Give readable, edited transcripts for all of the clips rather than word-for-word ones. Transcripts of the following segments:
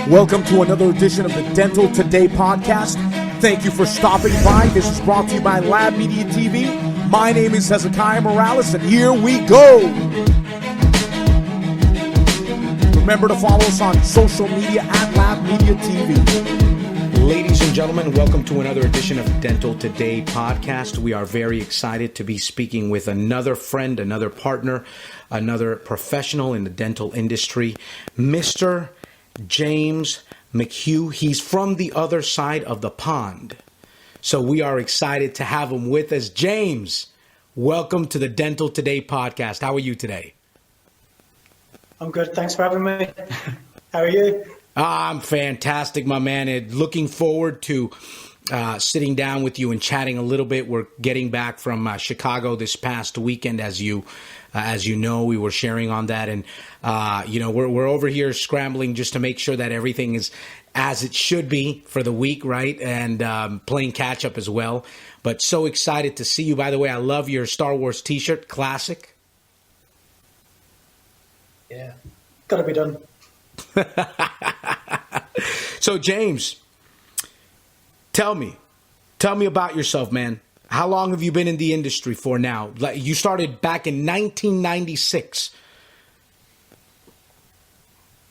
Welcome to another edition of the Dental Today podcast. Thank you for stopping by. This is brought to you by Lab Media TV. My name is Hezekiah Morales, and here we go. Remember to follow us on social media at Lab Media TV. Ladies and gentlemen, welcome to another edition of the Dental Today podcast. We are very excited to be speaking with another friend, another partner, another professional in the dental industry, Mr. James McHugh. He's from the other side of the pond. So we are excited to have him with us. James, welcome to the Dental Today podcast. How are you today? I'm good. Thanks for having me. How are you? I'm fantastic, my man. And looking forward to sitting down with you and chatting a little bit. We're getting back from Chicago this past weekend, as you know. We were sharing on that, and we're over here scrambling just to make sure that everything is as it should be for the week, right? And playing catch up as well. But so excited to see you. By the way, I love your Star Wars T-shirt, classic. Yeah, gotta be done. So James, tell me about yourself, man. How long have you been in the industry for now? You started back in 1996.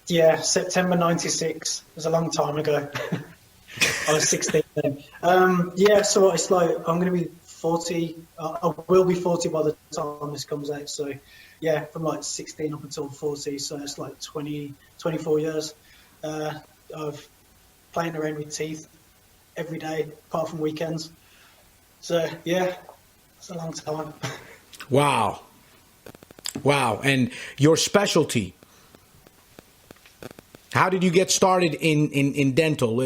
Yeah, September 96. It was a long time ago. I was 16 then. So it's like I'm going to be 40. I will be 40 by the time this comes out. So yeah, from like 16 up until 40. So it's like 24 years of playing around with teeth every day, apart from weekends. So yeah, it's a long time. Wow. And your specialty, how did you get started in dental?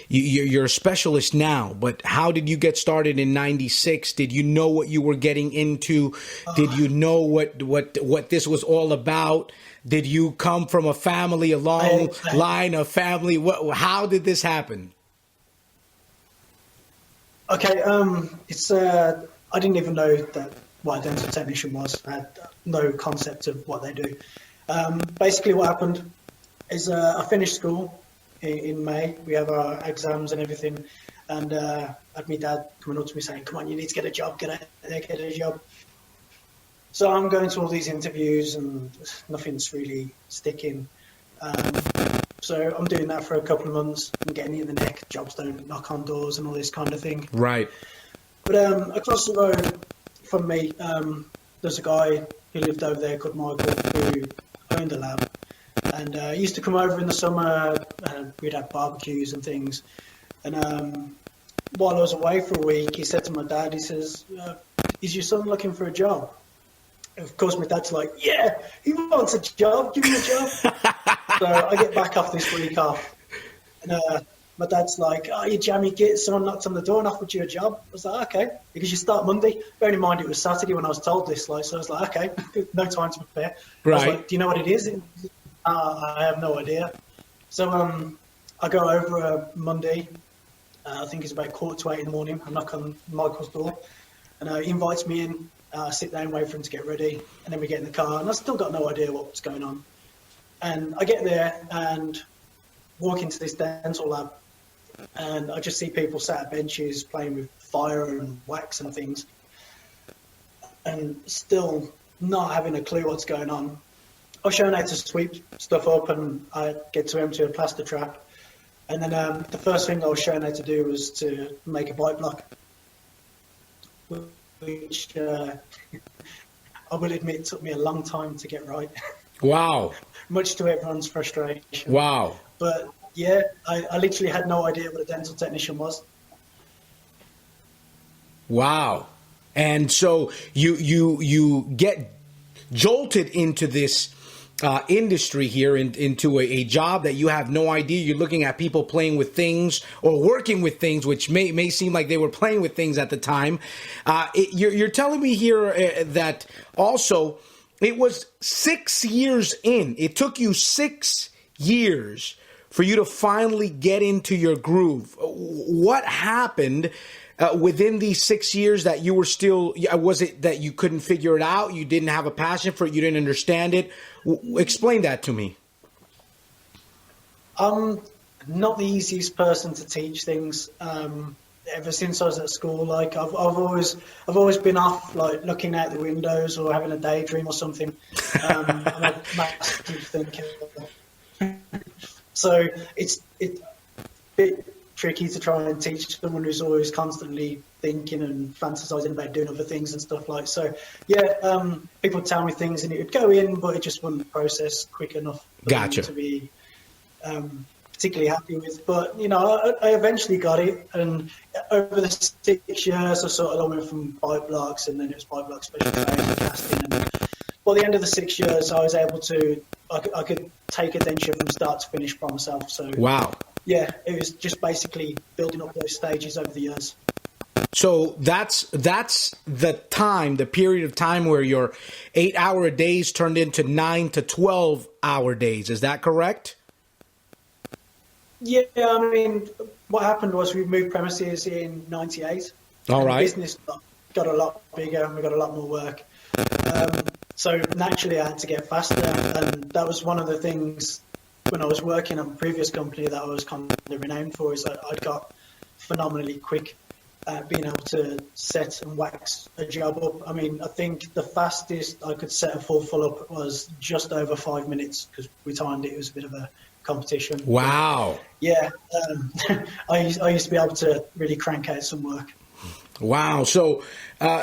You're a specialist now, but how did you get started in 96? Did you know what you were getting into? Did you know what this was all about? Did you come from a family, a long line of family? How did this happen? Okay, I didn't even know what a dental technician was. I had no concept of what they do. Basically what happened is I finished school in May. We have our exams and everything, and I had my dad coming up to me saying, "Come on, you need to get a job, get a job." So I'm going to all these interviews and nothing's really sticking. So I'm doing that for a couple of months and getting it in the neck. Jobs don't knock on doors and all this kind of thing. Right. But across the road from me, there's a guy who lived over there called Michael who owned a lab. And he used to come over in the summer and we'd have barbecues and things. And while I was away for a week, he said to my dad, he says, "Is your son looking for a job?" Of course, my dad's like, "Yeah, he wants a job. Give him a job." So I get back off this week off, and my dad's like, "Oh, you jammy git." Someone knocked on the door and offered you a job. I was like, "Okay," because you start Monday. Bearing in mind it was Saturday when I was told this, so I was like, "Okay, no time to prepare." Right. I was like, "Do you know what it is?" I have no idea. So I go over Monday. I think it's about 7:45 in the morning. I knock on Michael's door, and he invites me in. I sit down, wait for him to get ready, and then we get in the car, and I still got no idea what's going on. And I get there and walk into this dental lab, and I just see people sat at benches playing with fire and wax and things, and still not having a clue what's going on. I was shown how to sweep stuff up, and I get to empty a plaster trap. And then the first thing I was shown how to do was to make a bite block, which I will admit took me a long time to get right. Wow. Much to everyone's frustration. Wow. But yeah, I literally had no idea what a dental technician was. Wow. And so you get jolted into this industry here, into a job that you have no idea. You're looking at people playing with things or working with things, which may seem like they were playing with things at the time. You're telling me here that also it was 6 years in. It took you 6 years for you to finally get into your groove. What happened within these 6 years that you were still, was it that you couldn't figure it out? You didn't have a passion for it? You didn't understand it? Explain that to me. I'm not the easiest person to teach things. Ever since I was at school, like I've always been off, like looking out the windows or having a daydream or something. I'm a massive thinker, so it's a bit tricky to try and teach someone who's always constantly thinking and fantasizing about doing other things and stuff like. So yeah, people would tell me things and it would go in, but it just wouldn't process quick enough for Gotcha. me to be particularly happy with. But you know, I eventually got it, and over the 6 years, I sort of went from bike blocks, and then it was bike block special effects and casting. And by the end of the 6 years, I was able to, I could take adventure from start to finish by myself. So Wow. yeah, it was just basically building up those stages over the years. So that's the period of time where your 8-hour days turned into 9 to 12-hour days. Is that correct? Yeah, I mean, what happened was we moved premises in '98. All right. The business got a lot bigger and we got a lot more work. So naturally, I had to get faster, and that was one of the things when I was working at my previous company that I was kind of renowned for, is that I'd got phenomenally quick at being able to set and wax a job up. I mean, I think the fastest I could set a full up was just over 5 minutes, because we timed it. It was a bit of a competition. Wow. Yeah, I used to be able to really crank out some work. Wow. So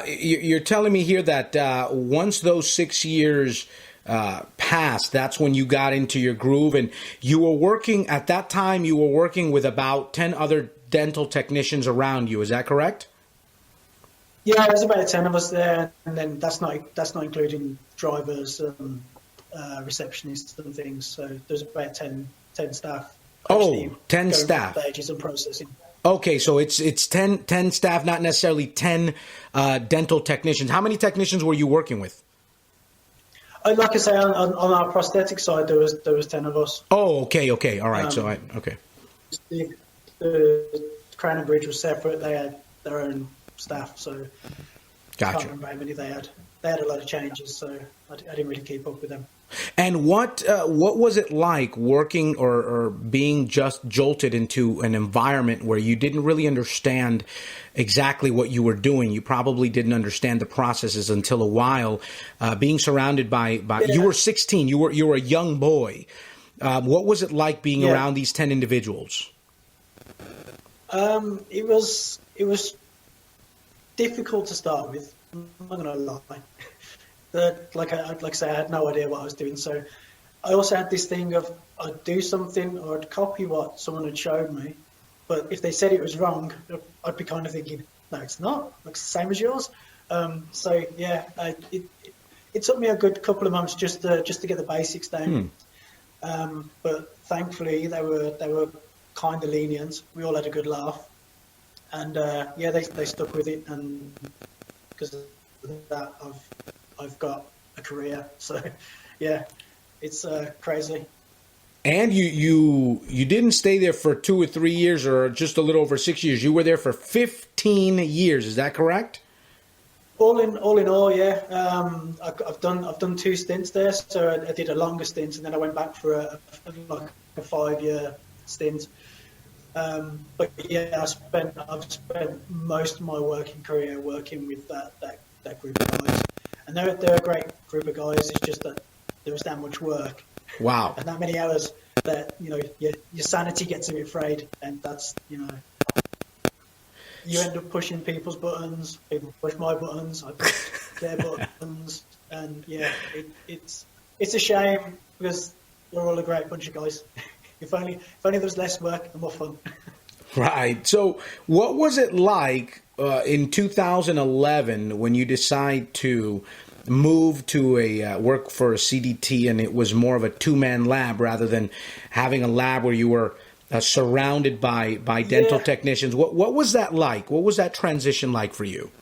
you're telling me here that once those 6 years passed, that's when you got into your groove, and you were working at that time. You were working with about 10 other dental technicians around you. Is that correct? Yeah, there's about 10 of us there, and then that's not including drivers, receptionists and things. So there's about 10 staff. Oh, 10 staff. Stages and processing. Okay, so it's 10 staff, not necessarily 10 dental technicians. How many technicians were you working with? Like I say, on our prosthetic side, there was 10 of us. Oh, okay, all right. Okay. The Crown and Bridge was separate. They had their own staff, so Gotcha. I can't remember how many they had. They had a lot of changes, so I didn't really keep up with them. And what was it like working or being just jolted into an environment where you didn't really understand exactly what you were doing? You probably didn't understand the processes until a while. Being surrounded by you were 16. You were a young boy. What was it like being around these 10 individuals? It was difficult to start with. I'm not gonna lie. Like I say, I had no idea what I was doing. So I also had this thing of I'd do something or I'd copy what someone had showed me, but if they said it was wrong, I'd be kind of thinking, no, it's not. It looks the same as yours. So yeah, it took me a good couple of months just to get the basics down. But thankfully they were kind of lenient. We all had a good laugh, and they stuck with it, and because of that I've got a career. So yeah, it's crazy. And you didn't stay there for 2 or 3 years or just a little over 6 years. You were there for 15 years. Is that correct? All in all, yeah. I've done 2 stints there. So I did a longer stint, and then I went back for a 5-year stint. But yeah, I've spent most of my working career working with that group of guys, and they're a great group of guys. It's just that there was that much work, wow, and that many hours that your sanity gets a bit frayed, and that's you end up pushing people's buttons. People push my buttons, I push their buttons, and yeah, it's a shame because we're all a great bunch of guys. If only there was less work and more fun. Right. So what was it like in 2011 when you decide to move to work for a CDT, and it was more of a 2-man lab rather than having a lab where you were surrounded by dental technicians? What was that like? What was that transition like for you?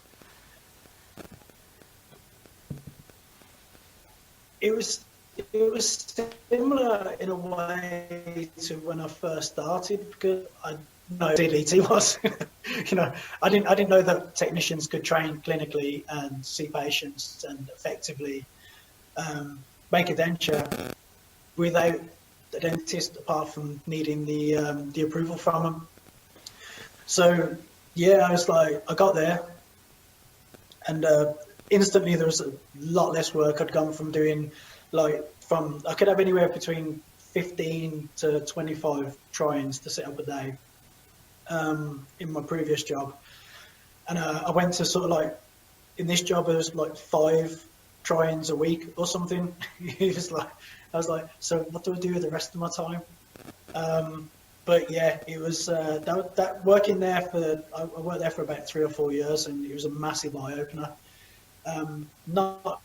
It was similar in a way to when I first started, because I know what CDT was. I didn't know that technicians could train clinically and see patients and effectively make a denture without the dentist apart from needing the approval from them. So yeah, I got there, and instantly there was a lot less work. I'd gone from doing I could have anywhere between 15 to 25 try-ins to set up a day in my previous job, and I went to in this job it was 5 try-ins a week or something. I was like, so what do I do with the rest of my time? But yeah, it was that working there I worked there for about 3 or 4 years, and it was a massive eye opener. Not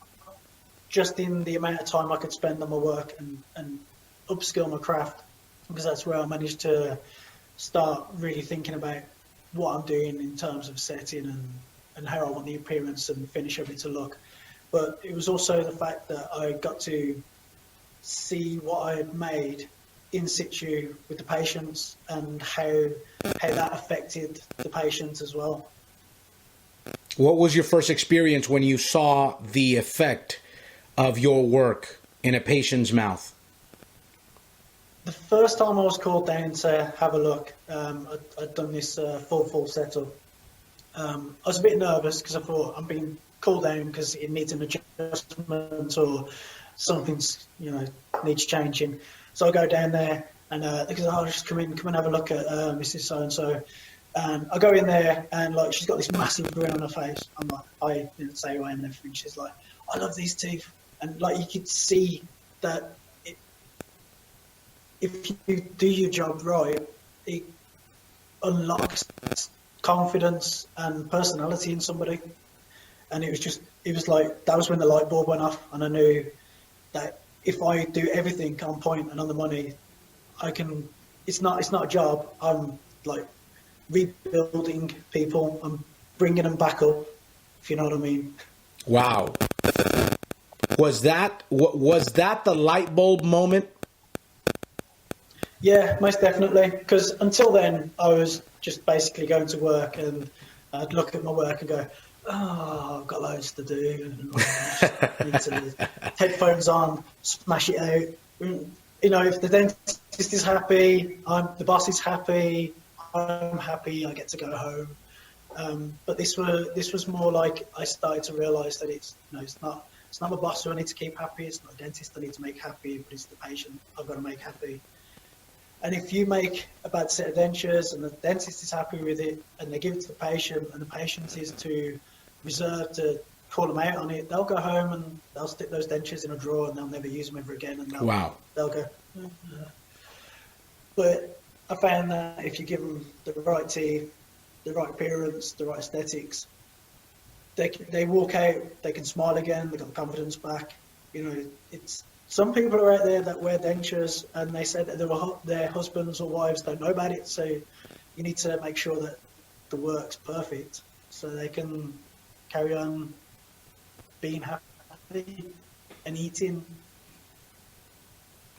just in the amount of time I could spend on my work and upskill my craft, because that's where I managed to start really thinking about what I'm doing in terms of setting and how I want the appearance and finish of it to look. But it was also the fact that I got to see what I had made in situ with the patients and how that affected the patients as well. What was your first experience when you saw the effect of your work in a patient's mouth? The first time I was called down to have a look, I'd done this full setup. I was a bit nervous because I thought I'm being called down because it needs an adjustment or something's needs changing. So I go down there and they go, "Oh, just come and have a look at Mrs. So-and-so." And I go in there and she's got this massive grin on her face. I'm like, I didn't say who I am and everything. She's like, "I love these teeth," and you could see that if you do your job right, it unlocks confidence and personality in somebody. And it was like that was when the light bulb went off, and I knew that if I do everything on point and on the money, I can. It's not a job. I'm rebuilding people. I'm bringing them back up. If you know what I mean. Wow. Was that the light bulb moment? Yeah, most definitely. Because until then, I was just basically going to work, and I'd look at my work and go, "Oh, I've got loads to do. I need to headphones on, smash it out." If the dentist is happy, the boss is happy, I'm happy, I get to go home. But this was more like I started to realise that it's not my boss who I need to keep happy, it's not the dentist I need to make happy, but it's the patient I've got to make happy. And if you make a bad set of dentures and the dentist is happy with it and they give it to the patient and the patient is too reserved to call them out on it, they'll go home and they'll stick those dentures in a drawer and they'll never use them ever again. And they'll go. But I found that if you give them the right teeth, the right appearance, the right aesthetics, they walk out, they can smile again, they got the confidence back. It's some people are out there that wear dentures and they say that their husbands or wives don't know about it. So you need to make sure that the work's perfect so they can carry on being happy and eating.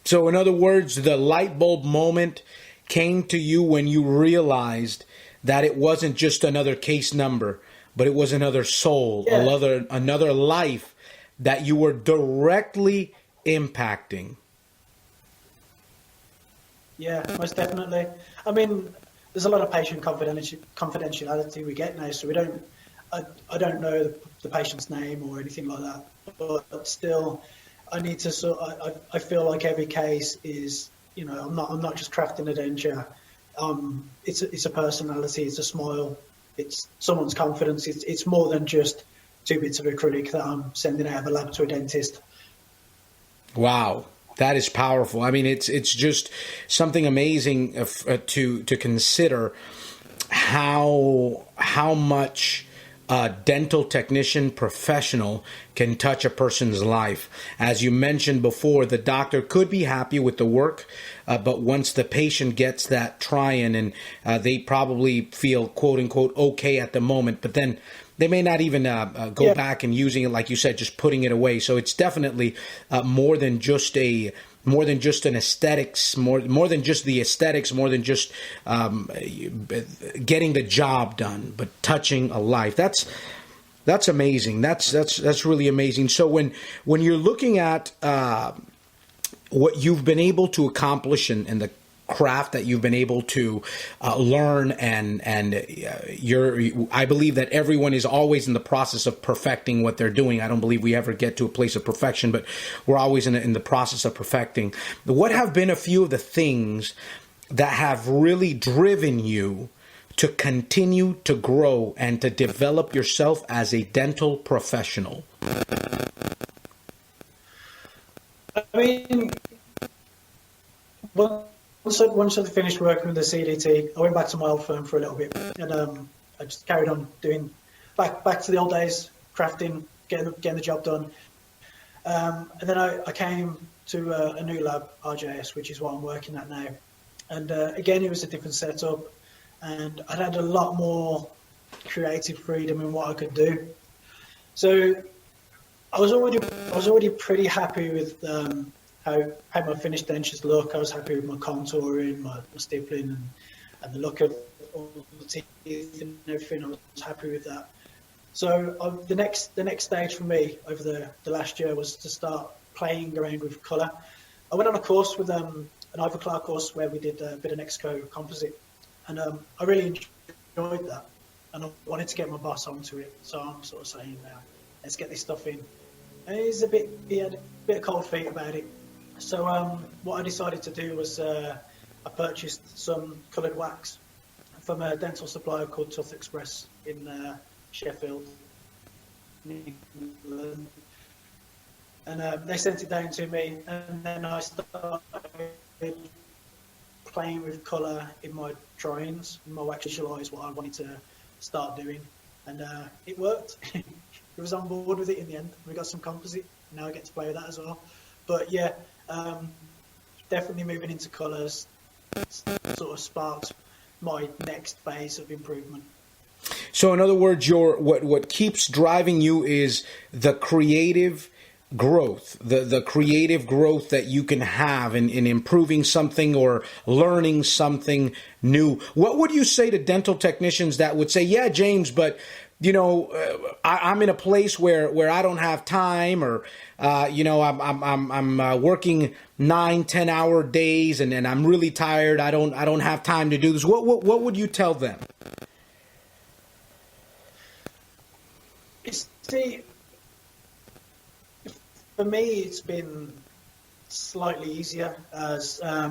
So in other words, the light bulb moment came to you when you realized that it wasn't just another case number, but it was another soul, another life that you were directly impacting. Yeah, most definitely. I mean, there's a lot of patient confidentiality we get now, so I don't know the patient's name or anything like that, but still, I need to I feel like every case is, I'm not just crafting a denture. It's a personality, it's a smile, it's someone's confidence. It's more than just 2 bits of acrylic that I'm sending out of a lab to a dentist. Wow, that is powerful. I mean, it's just something amazing to consider how much a dental technician professional can touch a person's life. As you mentioned before, the doctor could be happy with the work, but once the patient gets that try-in and they probably feel quote unquote okay at the moment, but then they may not even go back and using it, like you said, just putting it away. So it's definitely more than just an aesthetics, more than just the aesthetics, more than just getting the job done, but touching a life. That's amazing. That's really amazing. So when you're looking at what you've been able to accomplish and the craft that you've been able to learn, and I believe that everyone is always in the process of perfecting what they're doing. I don't believe we ever get to a place of perfection, but we're always in the process of perfecting. What have been a few of the things that have really driven you to continue to grow and to develop yourself as a dental professional? I mean, once I finished working with the CDT, I went back to my old firm for a little bit, and I just carried on doing back to the old days, crafting, getting the job done. And then I came to a new lab, RJS, which is what I'm working at now. And again, it was a different setup, and I'd had a lot more creative freedom in what I could do. So I was already pretty happy with how my finished dentures look. I was happy with my contouring, my stippling, and the look of all the teeth and everything. I was happy with that. So the next stage for me over the last year was to start playing around with colour. I went on a course with an Ivoclar course where we did a bit of Nexco composite, and I really enjoyed that, and I wanted to get my boss onto it. So I'm sort of saying, let's get this stuff in. And he had a bit of cold feet about it. So what I decided to do was I purchased some coloured wax from a dental supplier called Tooth Express in Sheffield, England. And they sent it down to me, and then I started playing with colour in my drawings, in my wax, visualise what I wanted to start doing, and it worked. He was on board with it in the end. We got some composite. Now I get to play with that as well. But yeah, definitely moving into colours sort of sparked my next phase of improvement. So in other words, what keeps driving you is the creative growth, the creative growth that you can have in improving something or learning something new. What would you say to dental technicians that would say, yeah, James, but I'm in a place where I don't have time, or I'm working 9-10 hour days, and I'm really tired. I don't have time to do this. What would you tell them? See, for me, it's been slightly easier as I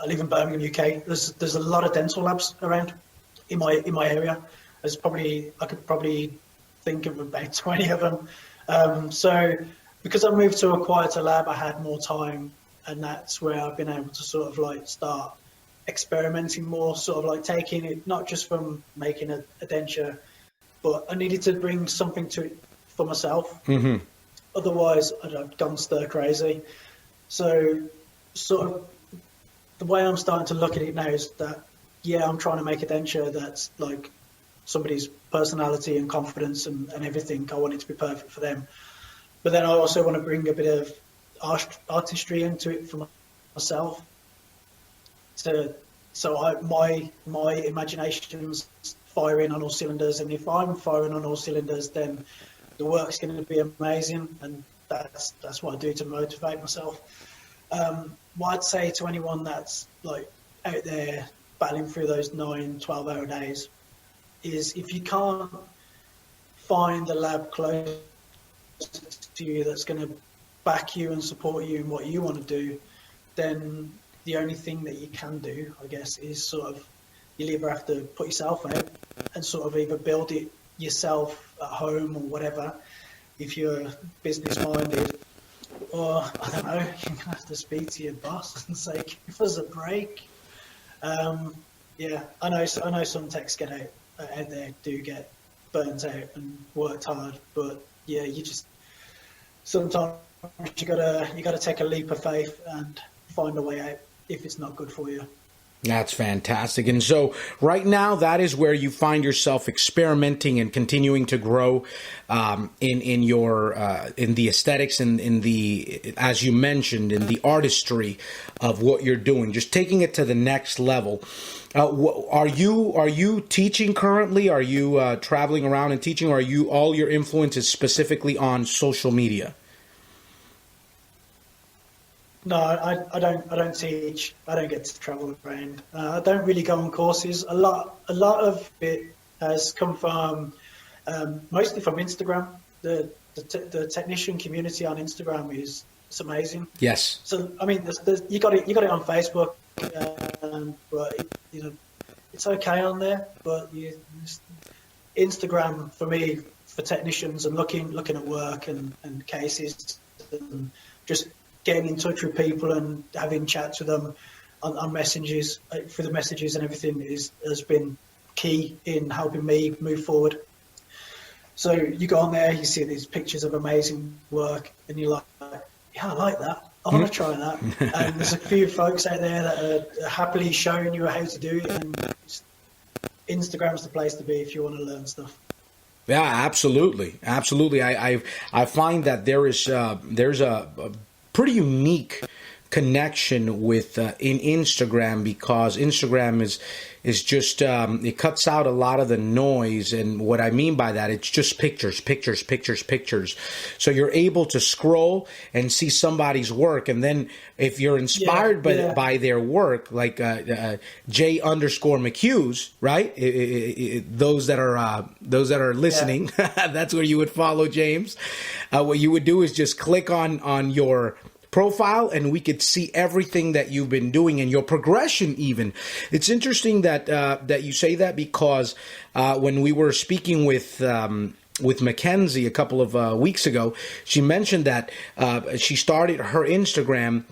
live in Birmingham, UK. There's a lot of dental labs around in my area. I could probably think of about 20 of them. So because I moved to a quieter lab, I had more time, and that's where I've been able to sort of like start experimenting more, sort of like taking it not just from making a denture, but I needed to bring something to it for myself. Mm-hmm. Otherwise, I'd have gone stir crazy. So sort of the way I'm starting to look at it now is that, yeah, I'm trying to make a denture that's like somebody's personality and confidence and everything. I want it to be perfect for them. But then I also want to bring a bit of artistry into it for myself. My imagination's firing on all cylinders, and if I'm firing on all cylinders, then the work's going to be amazing, and that's what I do to motivate myself. What I'd say to anyone that's like out there battling through those 9-12 hour days is, if you can't find a lab close to you that's going to back you and support you in what you want to do, then the only thing that you can do, I guess, is sort of, you'll either have to put yourself out and sort of either build it yourself at home or whatever, if you're business minded, or I don't know, you're gonna have to speak to your boss and say, give us a break. Yeah, I know some techs get out there, do get burnt out and worked hard, but yeah, you just sometimes you gotta take a leap of faith and find a way out if it's not good for you. That's fantastic. And so right now, that is where you find yourself experimenting and continuing to grow in the aesthetics and in the, as you mentioned, in the artistry of what you're doing, just taking it to the next level. Are you teaching currently? Are you traveling around and teaching? Or are you, all your influence is specifically on social media? No, I don't teach. I don't get to travel around. I don't really go on courses. A lot of it has come from mostly from Instagram. The technician community on Instagram is it's amazing. Yes. So I mean, you got it on Facebook, but it's okay on there. But Instagram for me, for technicians and looking at work and cases and just getting in touch with people and having chats with them on messages, through the messages and everything has been key in helping me move forward. So you go on there, you see these pictures of amazing work, and you're like, yeah, I like that. I want to try that. And there's a few folks out there that are happily showing you how to do it, and Instagram's the place to be if you want to learn stuff. Yeah, absolutely. I find that there's a pretty unique connection with in Instagram, because Instagram is just it cuts out a lot of the noise, and what I mean by that, it's just pictures. So you're able to scroll and see somebody's work, and then if you're inspired by their work, like J_McHugh's, right? Those that are listening, that's where you would follow James. What you would do is just click on your profile, and we could see everything that you've been doing and your progression even. It's interesting that you say that, because when we were speaking with Mackenzie a couple of weeks ago, she mentioned that she started her Instagram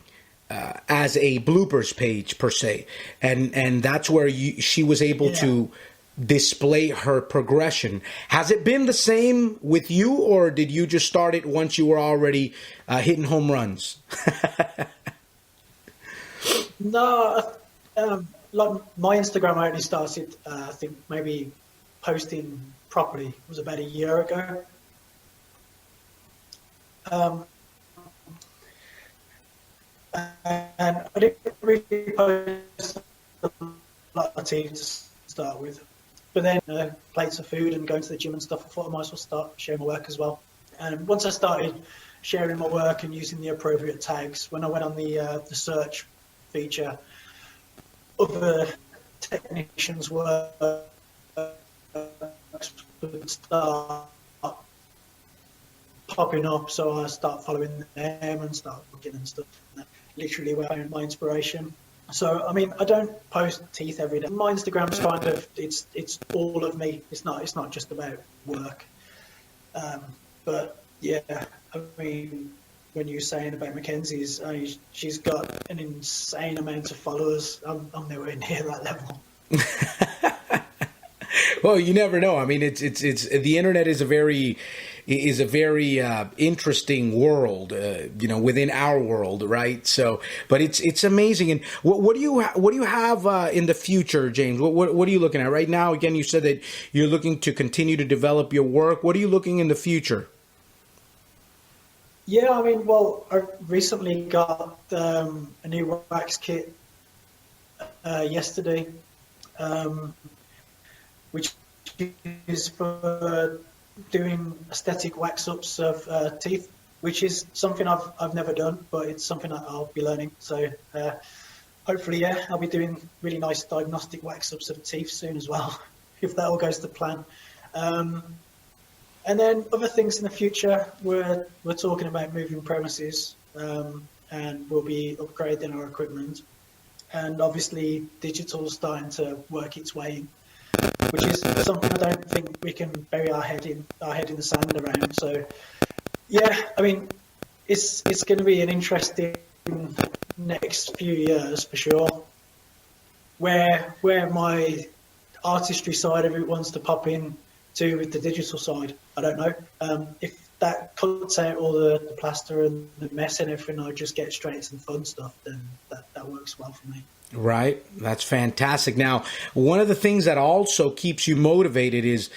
as a bloopers page per se, and that's where she was able to display her progression. Has it been the same with you, or did you just start it once you were already hitting home runs? No, like my Instagram only started, I think maybe posting properly was about a year ago. And I didn't really post a lot of tea to start with. But then plates of food and going to the gym and stuff, I thought I might as well start sharing my work as well. And once I started sharing my work and using the appropriate tags, when I went on the search feature, other technicians' work would start popping up, so I start following them and start looking and stuff. Literally where I found my inspiration. So I mean, I don't post teeth every day. My Instagram's kind of it's all of me. It's not just about work. But yeah, I mean, when you're saying about Mackenzie's, she's got an insane amount of followers. I'm nowhere near that level. Well, you never know. I mean, it's the internet is a very interesting world, within our world, right? So, but it's amazing. And what do you have in the future, James? What are you looking at right now? Again, you said that you're looking to continue to develop your work. What are you looking in the future? Yeah, I mean, well, I recently got a new wax kit yesterday, which is for doing aesthetic wax-ups of teeth, which is something I've never done, but it's something that I'll be learning. So hopefully, I'll be doing really nice diagnostic wax-ups of teeth soon as well, if that all goes to plan. And then other things in the future, we're talking about moving premises, and we'll be upgrading our equipment. And obviously, digital's starting to work its way in, which is something I don't think we can bury our head in the sand around. So, yeah, I mean, it's going to be an interesting next few years for sure. Where my artistry side of it wants to pop in to with the digital side, I don't know. If that cuts out all the plaster and the mess and everything, I just get straight to the fun stuff, then that works well for me. Right. That's fantastic. Now, one of the things that also keeps you motivated is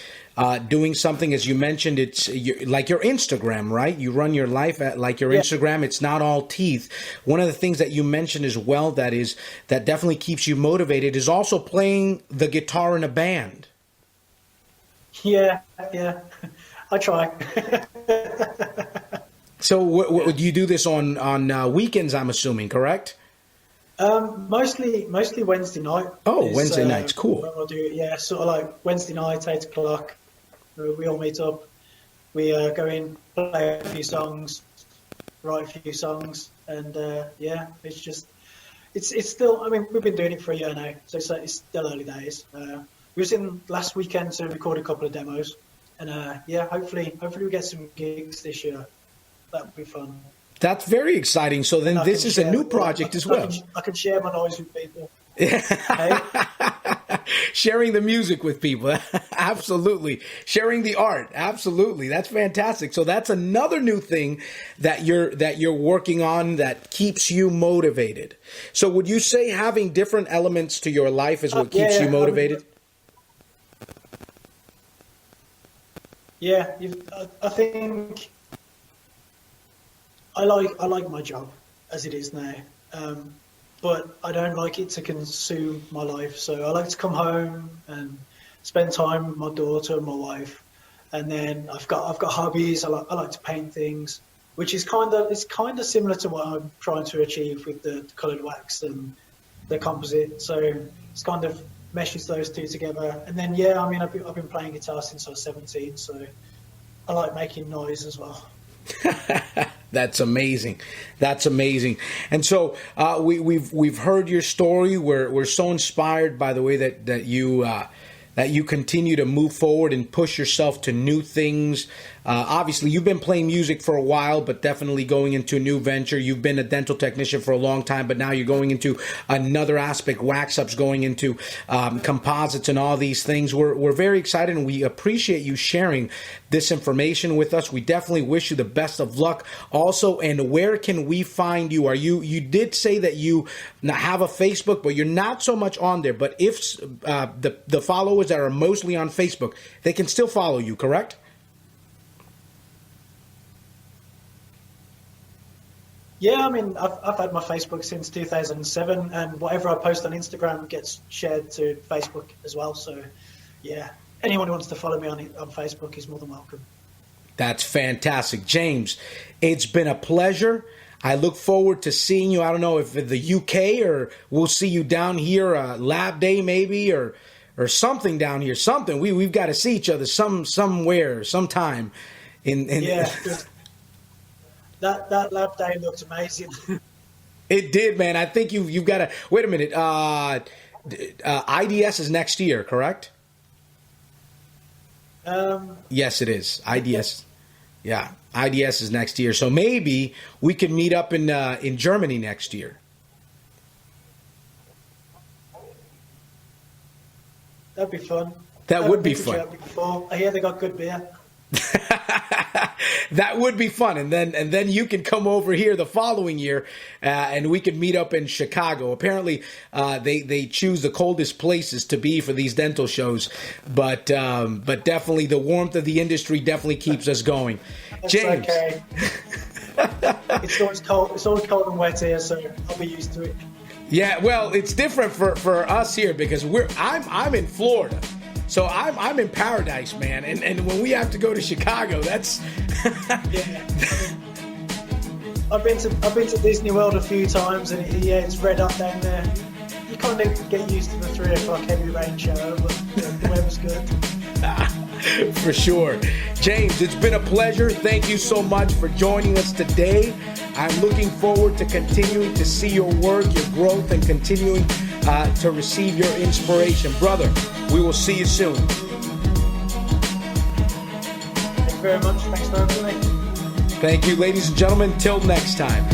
doing something, as you mentioned, it's like your Instagram, right? You run your life like your Instagram. It's not all teeth. One of the things that you mentioned as well that definitely keeps you motivated is also playing the guitar in a band. Yeah. I try. So would you do this on weekends, I'm assuming, correct? Mostly Wednesday night. Oh, Wednesday nights, cool. I'll do it, yeah, sort of like Wednesday night, 8 o'clock. We all meet up. We go in, play a few songs, write a few songs, and yeah, it's just, it's still, I mean, we've been doing it for a year now, so it's still early days. We was in last weekend to record a couple of demos, and yeah, hopefully we get some gigs this year. That would be fun. That's very exciting. So then this is a new project as well. I can share my noise with people. Hey? Sharing the music with people. Absolutely. Sharing the art. Absolutely. That's fantastic. So that's another new thing that you're working on that keeps you motivated. So would you say having different elements to your life is what keeps you motivated? Yeah, I think I like my job as it is now, but I don't like it to consume my life. So I like to come home and spend time with my daughter and my wife, and then I've got hobbies. I like to paint things, which is kind of similar to what I'm trying to achieve with the coloured wax and the composite. So it's kind of meshes those two together. And then yeah, I mean I've been playing guitar since I was 17, so I like making noise as well. That's amazing. That's amazing. And so we've heard your story. We're so inspired by the way that you continue to move forward and push yourself to new things. Obviously, you've been playing music for a while, but definitely going into a new venture. You've been a dental technician for a long time, but now you're going into another aspect, wax ups, going into composites and all these things. We're very excited, and we appreciate you sharing this information with us. We definitely wish you the best of luck. Also, and where can we find you? You did say that you have a Facebook, but you're not so much on there. But if the followers that are mostly on Facebook, they can still follow you, correct? Yeah, I mean, I've had my Facebook since 2007, and whatever I post on Instagram gets shared to Facebook as well. So, yeah, anyone who wants to follow me on Facebook is more than welcome. That's fantastic. James, it's been a pleasure. I look forward to seeing you. I don't know if in the UK or we'll see you down here, Lab Day maybe, or something down here. Something. We've got to see each other somewhere, sometime. Yeah. That lab day looked amazing. It did, man. I think you've got to wait a minute. IDS is next year, correct? Yes, it is. IDS. Yeah, IDS is next year. So maybe we could meet up in Germany next year. That'd be fun. That would be fun. I hear they got good beer. That would be fun, and then you can come over here the following year, and we could meet up in Chicago. Apparently, they choose the coldest places to be for these dental shows, but definitely the warmth of the industry definitely keeps us going. That's James, okay. It's always cold. It's always cold and wet here, so I'll be used to it. Yeah, well, it's different for us here because I'm in Florida. So I'm in paradise, man, and when we have to go to Chicago, that's yeah. I've been to Disney World a few times, and it's red up down there. You kind of get used to the 3 o'clock heavy rain shower, but the weather's good. For sure. James, it's been a pleasure. Thank you so much for joining us today. I'm looking forward to continuing to see your work, your growth, and continuing to receive your inspiration. Brother, we will see you soon. Thank you very much. Thanks for having me. Thank you, ladies and gentlemen. Till next time.